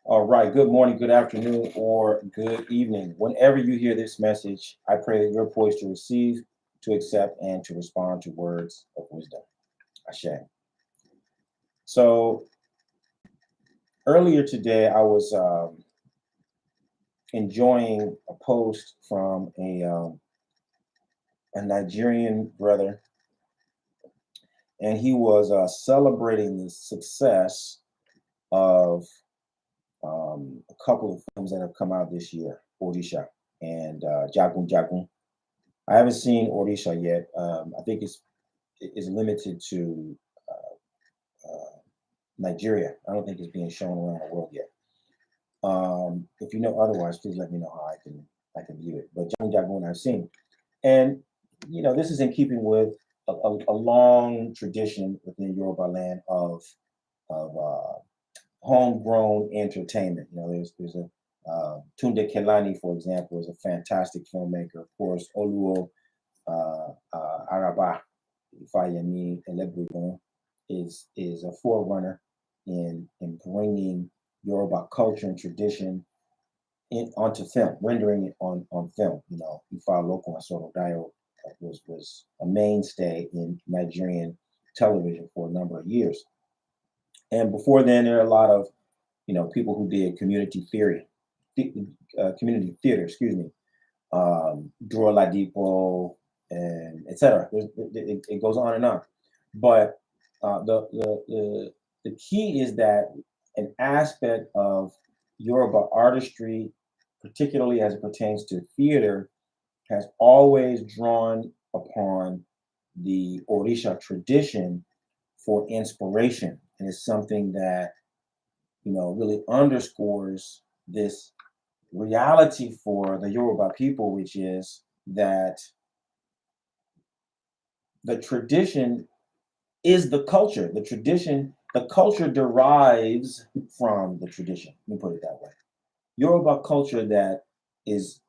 All right. Good morning, good afternoon, or good evening. Whenever you hear this message, I pray that you're poised to receive, to accept, and to respond to words of wisdom. Ashe. So earlier today, I was enjoying a post from a Nigerian brother, and he was celebrating the success of a couple of films that have come out this year, Odisha and Jagun Jagun. I haven't seen Odisha yet. I think it's limited to Nigeria. I don't think it's being shown around the world yet. If you know otherwise, please let me know how I can view it. But Jagun Jagun I've seen, and this is in keeping with a long tradition within Yoruba land of homegrown entertainment. There's a Tunde Kelani, for example, is a fantastic filmmaker. Of course, Oluo Araba Ifayemi Elegbudon is a forerunner in bringing Yoruba culture and tradition onto film, rendering it on film. Ifa Loko and Soro Dayo was a mainstay in Nigerian television for a number of years. And before then, there are a lot of people who did community theater, excuse me, Duro Ladipo, and etc. It goes on and on. But the key is that an aspect of Yoruba artistry, particularly as it pertains to theater, has always drawn upon the Orisha tradition for inspiration, and it's something that really underscores this reality for the Yoruba people, which is that the tradition is the culture. The culture derives from the tradition. Let me put it that way. Yoruba culture that is,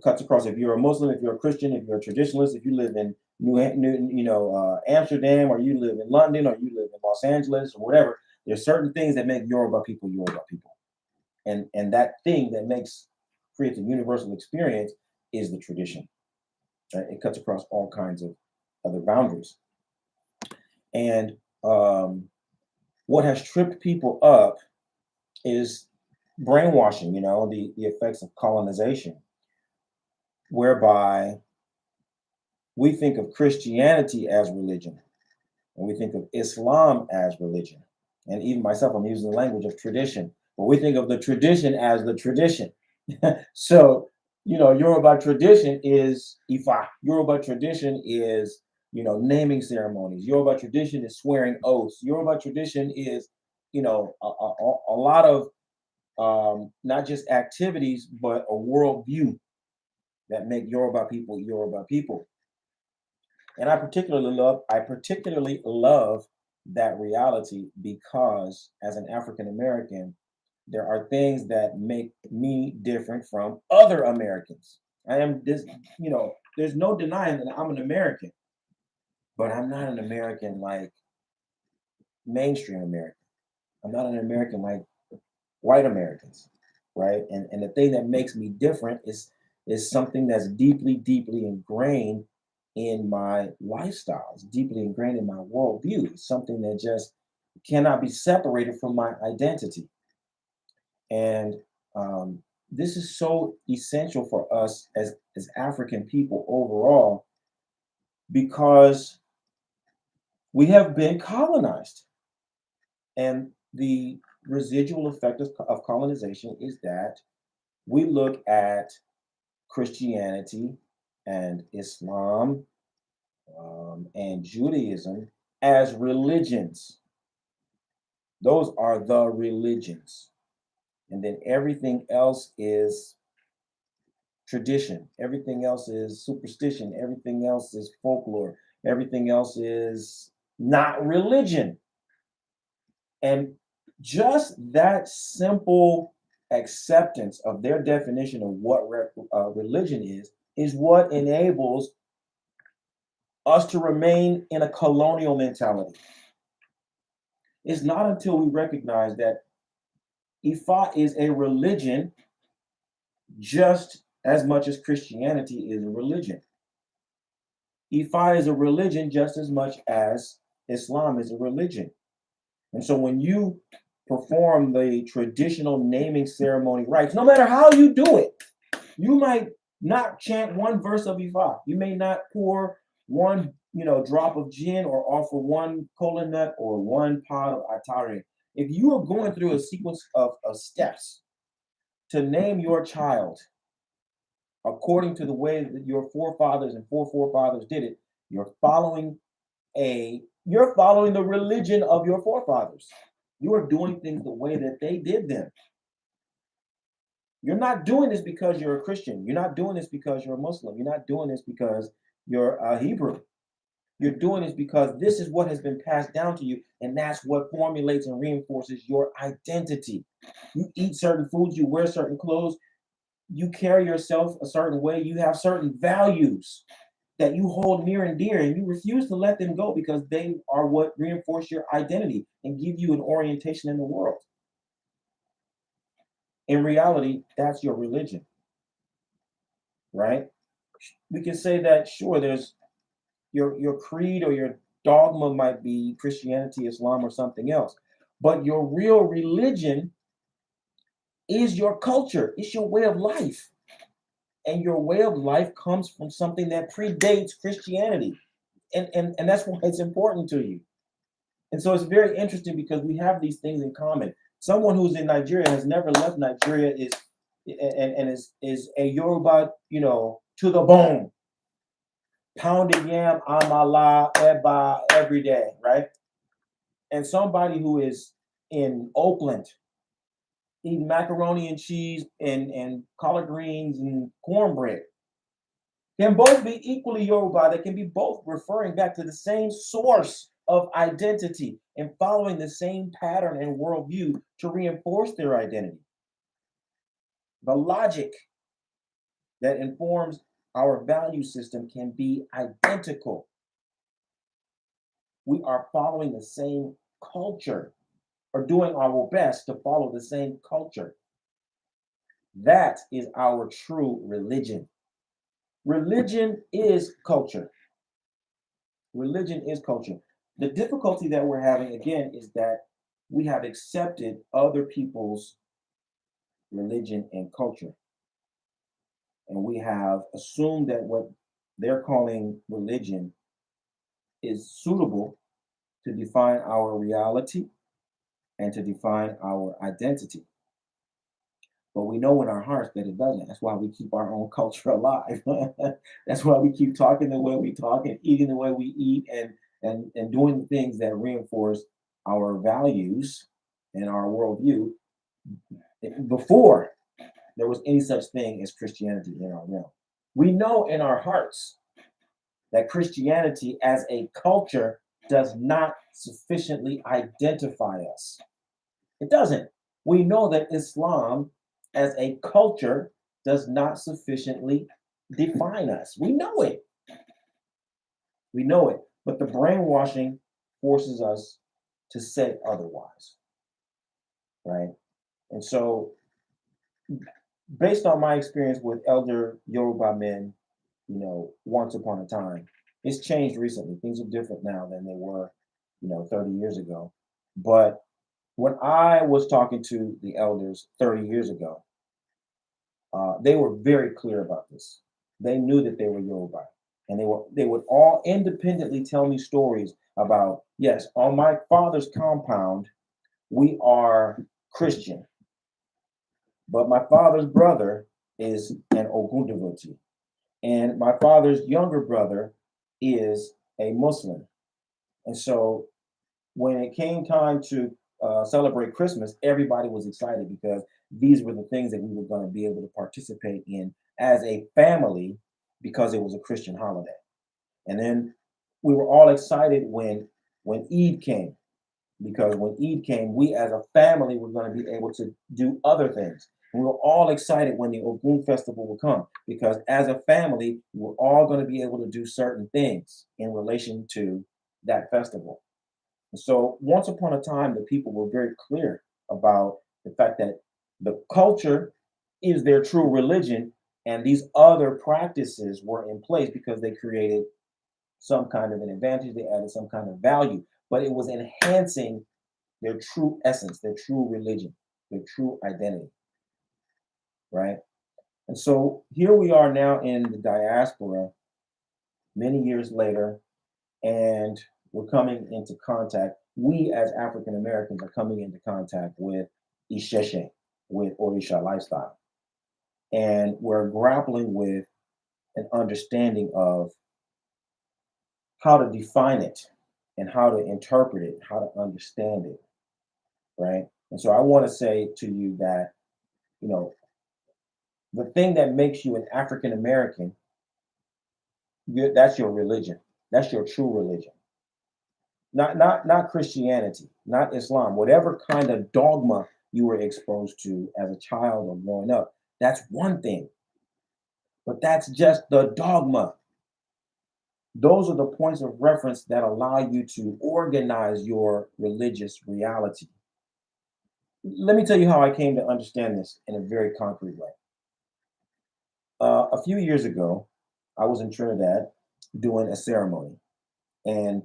cuts across. If you're a Muslim, if you're a Christian, if you're a traditionalist, if you live in Amsterdam, or you live in London, or you live in Los Angeles, or whatever, there's certain things that make Yoruba people, and that thing that creates a universal experience is the tradition. Right? It cuts across all kinds of other boundaries. And what has tripped people up is brainwashing, the effects of colonization, whereby we think of Christianity as religion, and we think of Islam as religion. And even myself, I'm using the language of tradition, but we think of the tradition as the tradition. So, Yoruba tradition is Ifa. Yoruba tradition is, naming ceremonies. Yoruba tradition is swearing oaths. Yoruba tradition is, a lot of not just activities, but a worldview that make Yoruba people. And I particularly love that reality, because as an African American, there are things that make me different from other Americans. I am this, there's no denying that I'm an American, but I'm not an American like mainstream American. I'm not an American like white Americans, right? And the thing that makes me different is something that's deeply ingrained in my lifestyle. It's deeply ingrained in my worldview. It's something that just cannot be separated from my identity. And this is so essential for us as African people overall, because we have been colonized. And the residual effect of colonization is that we look at Christianity and Islam and Judaism as religions. Those are the religions. And then everything else is tradition. Everything else is superstition. Everything else is folklore. Everything else is not religion. And just that simple acceptance of their definition of what religion is what enables us to remain in a colonial mentality. It's not until we recognize that Ifa is a religion just as much as Christianity is a religion. Ifa is a religion just as much as Islam is a religion. And so when you perform the traditional naming ceremony rites, no matter how you do it, you might not chant one verse of Ifa. You may not pour one, drop of gin or offer one kola nut or one pod of atare. If you are going through a sequence of steps to name your child according to the way that your forefathers and forefathers did it, you're following the religion of your forefathers. You are doing things the way that they did them. You're not doing this because you're a Christian. You're not doing this because you're a Muslim. You're not doing this because you're a Hebrew. You're doing this because this is what has been passed down to you, and that's what formulates and reinforces your identity. You eat certain foods, you wear certain clothes, you carry yourself a certain way, you have certain values that you hold near and dear, and you refuse to let them go because they are what reinforce your identity and give you an orientation in the world. In reality, that's your religion, right? We can say that, sure, there's your creed or your dogma might be Christianity, Islam, or something else, but your real religion is your culture, it's your way of life. And your way of life comes from something that predates Christianity. And that's why it's important to you. And so it's very interesting because we have these things in common. Someone who's in Nigeria has never left Nigeria is a Yoruba, to the bone. Pounded yam, amala, eba every day, right? And somebody who is in Oakland eating macaroni and cheese and collard greens and cornbread can both be equally Yoruba. They can be both referring back to the same source of identity and following the same pattern and worldview to reinforce their identity. The logic that informs our value system can be identical. We are following the same culture or doing our best to follow the same culture. That is our true religion. Religion is culture. Religion is culture. The difficulty that we're having, again, is that we have accepted other people's religion and culture. And we have assumed that what they're calling religion is suitable to define our reality and to define our identity. But we know in our hearts that it doesn't. That's why we keep our own culture alive. That's why we keep talking the way we talk and eating the way we eat and doing the things that reinforce our values and our worldview before there was any such thing as Christianity in our realm. We know in our hearts that Christianity as a culture does not sufficiently identify us. It doesn't. We know that Islam as a culture does not sufficiently define us. We know it. We know it. But the brainwashing forces us to say otherwise. Right? And so, based on my experience with elder Yoruba men, once upon a time, it's changed recently. Things are different now than they were, 30 years ago. But when I was talking to the elders 30 years ago, they were very clear about this. They knew that they were Yoruba, and they would all independently tell me stories about, yes, on my father's compound, we are Christian, but my father's brother is an Ogun devotee, and my father's younger brother is a Muslim. And so when it came time to celebrate Christmas, everybody was excited because these were the things that we were going to be able to participate in as a family because it was a Christian holiday. And then we were all excited when Eid came, because when Eid came, we as a family were going to be able to do other things. And we were all excited when the Ogun festival would come, because as a family, we were all going to be able to do certain things in relation to that festival. So once upon a time, the people were very clear about The fact that the culture is their true religion, and these other practices were in place because they created some kind of an advantage, they added some kind of value, but it was enhancing their true essence, their true religion, their true identity, right? And so here we are now in the diaspora many years later, and we're coming into contact. We as African Americans are coming into contact with Isheshe, with Orisha lifestyle. And we're grappling with an understanding of how to define it and how to interpret it, how to understand it, right? And so I want to say to you that, you know, the thing that makes you an African American, that's your religion. That's your true religion. Not Christianity, not Islam, whatever kind of dogma you were exposed to as a child or growing up. That's one thing, but that's just the dogma. Those are the points of reference that allow you to organize your religious reality. Let me tell you how I came to understand this in a very concrete way. A few years ago, I was in Trinidad doing a ceremony, and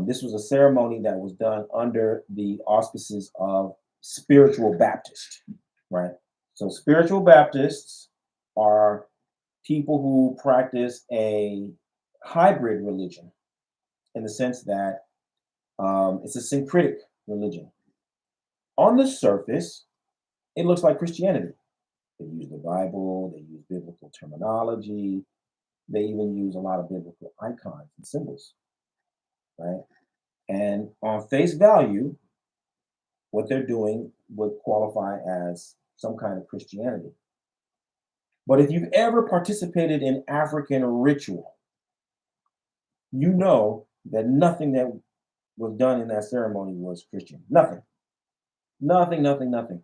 this was a ceremony that was done under the auspices of spiritual Baptist, right? So, spiritual Baptists are people who practice a hybrid religion in the sense that it's a syncretic religion. On the surface, it looks like Christianity. They use the Bible, they use biblical terminology, they even use a lot of biblical icons and symbols, right? And on face value, what they're doing would qualify as some kind of Christianity. But if you've ever participated in African ritual, you know that nothing that was done in that ceremony was Christian. Nothing. Nothing, nothing, nothing.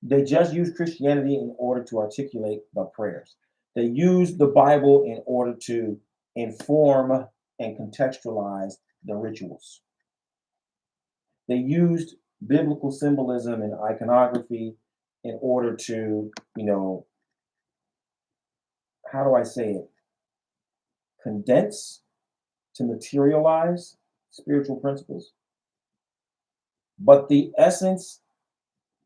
They just used Christianity in order to articulate the prayers. They used the Bible in order to inform and contextualize the rituals. They used biblical symbolism and iconography in order to, how do I say it? Condense, to materialize spiritual principles. But the essence,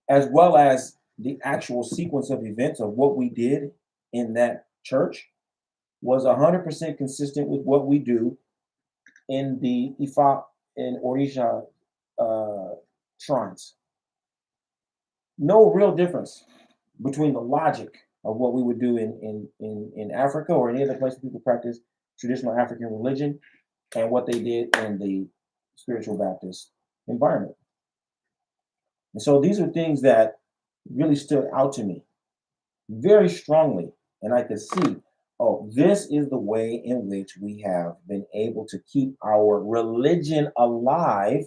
as well as the actual sequence of events of what we did in that church, was 100% consistent with what we do in the Ifa and Orisha shrines. No real difference between the logic of what we would do in Africa or any other place people practice traditional African religion and what they did in the spiritual Baptist environment. And so these are things that really stood out to me very strongly. And I could see, oh, this is the way in which we have been able to keep our religion alive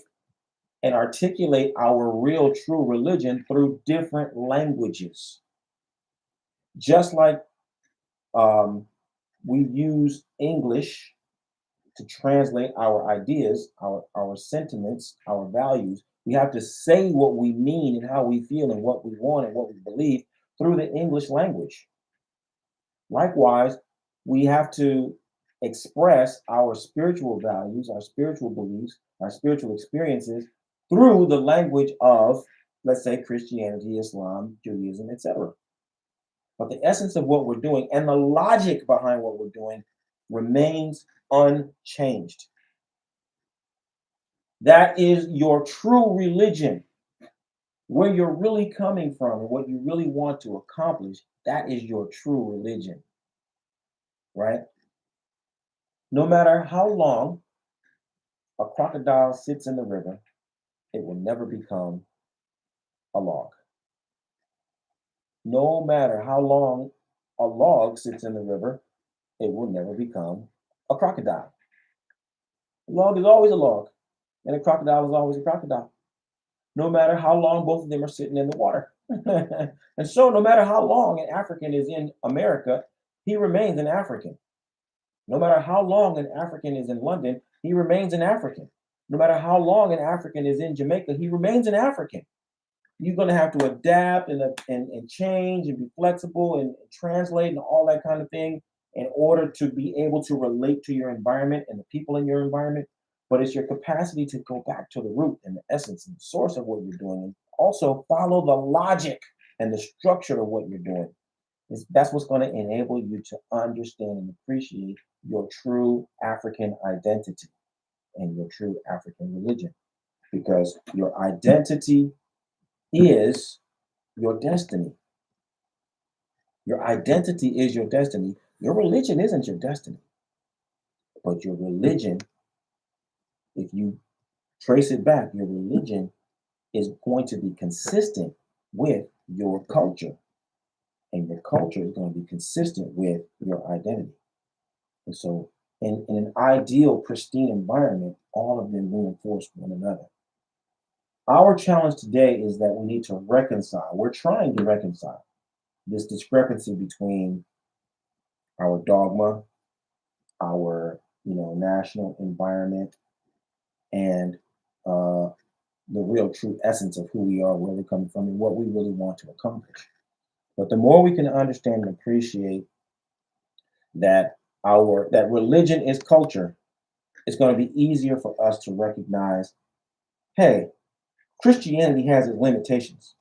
and articulate our real true religion through different languages. Just like we use English to translate our ideas, our sentiments, our values, we have to say what we mean and how we feel and what we want and what we believe through the English language. Likewise, we have to express our spiritual values, our spiritual beliefs, our spiritual experiences through the language of, let's say, Christianity, Islam, Judaism, etc. But the essence of what we're doing and the logic behind what we're doing remains unchanged. That is your true religion. Where you're really coming from and what you really want to accomplish, that is your true religion, right? No matter how long a crocodile sits in the river, it will never become a log. No matter how long a log sits in the river, it will never become a crocodile. A log is always a log, and a crocodile is always a crocodile, no matter how long both of them are sitting in the water. And so, no matter how long an African is in America, he remains an African. No matter how long an African is in London, he remains an African. No matter how long an African is in Jamaica, he remains an African. You're going to have to adapt and change and be flexible and translate and all that kind of thing in order to be able to relate to your environment and the people in your environment. But it's your capacity to go back to the root and the essence and the source of what you're doing, and also follow the logic and the structure of what you're doing. That's what's going to enable you to understand and appreciate your true African identity and your true African religion, because your identity is your destiny. Your identity is your destiny. Your religion isn't your destiny, but your religion, if you trace it back, your religion is going to be consistent with your culture, and your culture is going to be consistent with your identity. And so, in an ideal, pristine environment, all of them reinforce one another. Our challenge today is that we need to reconcile. We're trying to reconcile this discrepancy between our dogma, our national environment, and the real true essence of who we are, where we're coming from, and what we really want to accomplish. But the more we can understand and appreciate that that religion is culture, it's going to be easier for us to recognize, hey, Christianity has its limitations.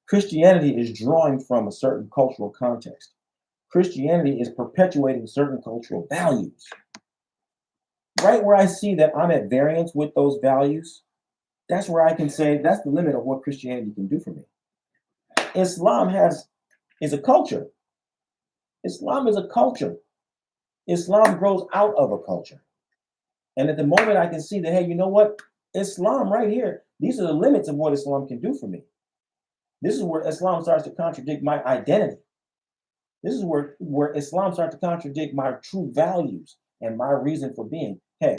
Christianity is drawing from a certain cultural context. Christianity is perpetuating certain cultural values. Right where I see that I'm at variance with those values, that's where I can say that's the limit of what Christianity can do for me. Islam is a culture. Islam is a culture. Islam grows out of a culture. And at the moment I can see that, hey, you know what? Islam right here, these are the limits of what Islam can do for me. This is where Islam starts to contradict my identity. This is where Islam starts to contradict my true values and my reason for being. Hey,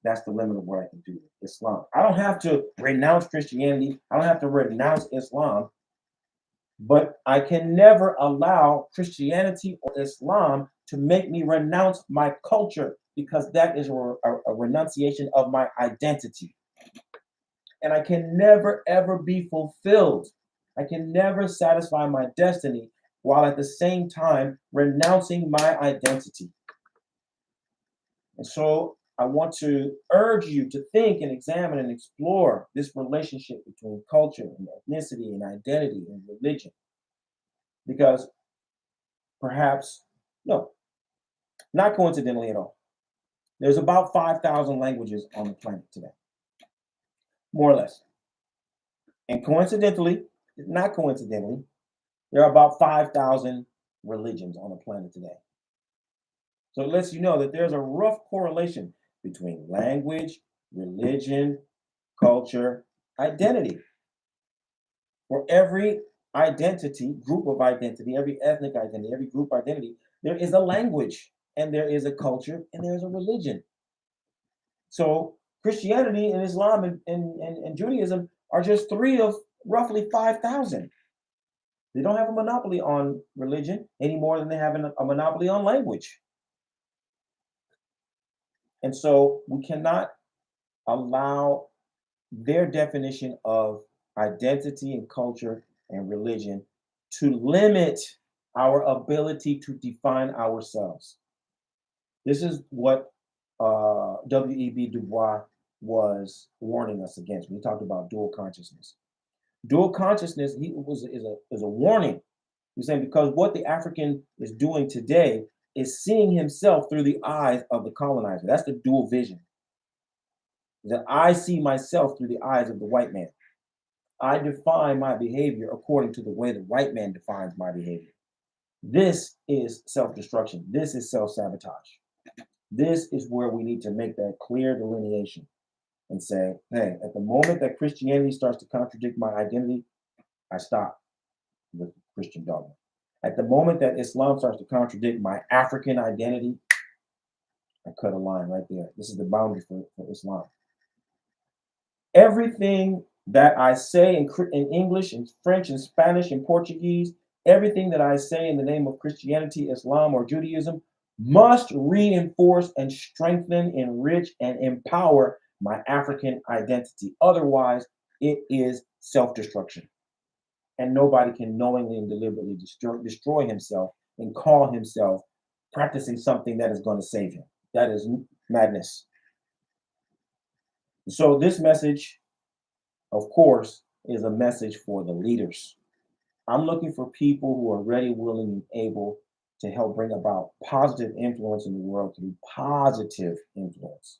that's the limit of what I can do with Islam. I don't have to renounce Christianity. I don't have to renounce Islam. But I can never allow Christianity or Islam to make me renounce my culture, because that is a renunciation of my identity. And I can never, ever be fulfilled. I can never satisfy my destiny while at the same time renouncing my identity. And so I want to urge you to think and examine and explore this relationship between culture and ethnicity and identity and religion. Because perhaps, no, not coincidentally at all, there's about 5,000 languages on the planet today, more or less. And coincidentally, not coincidentally, there are about 5,000 religions on the planet today. So it lets you know that there's a rough correlation between language, religion, culture, identity. For every identity, group of identity, every ethnic identity, every group identity, there is a language, and there is a culture, and there's a religion. So Christianity and Islam and Judaism are just three of roughly 5,000. They don't have a monopoly on religion any more than they have a monopoly on language. And so we cannot allow their definition of identity and culture and religion to limit our ability to define ourselves. This is what W.E.B. Du Bois was warning us against when he talked about dual consciousness. Dual consciousness is a warning. He's saying because what the African is doing today is seeing himself through the eyes of the colonizer. That's the dual vision. That I see myself through the eyes of the white man. I define my behavior according to the way the white man defines my behavior. This is self-destruction. This is self-sabotage. This is where we need to make that clear delineation and say, hey, at the moment that Christianity starts to contradict my identity, I stop with Christian dogma. At the moment that Islam starts to contradict my African identity, I cut a line right there. This is the boundary for Islam. Everything that I say in English and French and Spanish and Portuguese, everything that I say in the name of Christianity, Islam, or Judaism must reinforce and strengthen, enrich, and empower my African identity. Otherwise, it is self-destruction. And nobody can knowingly and deliberately destroy himself and call himself practicing something that is going to save him. That is madness. So this message, of course, is a message for the leaders. I'm looking for people who are ready, willing, and able to help bring about positive influence in the world through positive influence.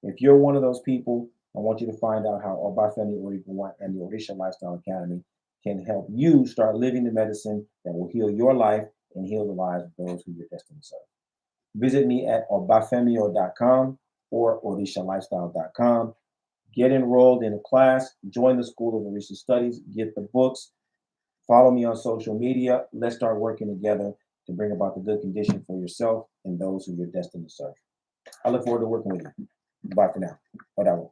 If you're one of those people, I want you to find out how Obafemi Origun and the Orisha Lifestyle Academy can help you start living the medicine that will heal your life and heal the lives of those who you're destined to serve. Visit me at obafemio.com or orishalifestyle.com. Get enrolled in a class, join the School of Orisha Studies, get the books, follow me on social media. Let's start working together to bring about the good condition for yourself and those who you're destined to serve. I look forward to working with you. Bye for now. Whatever.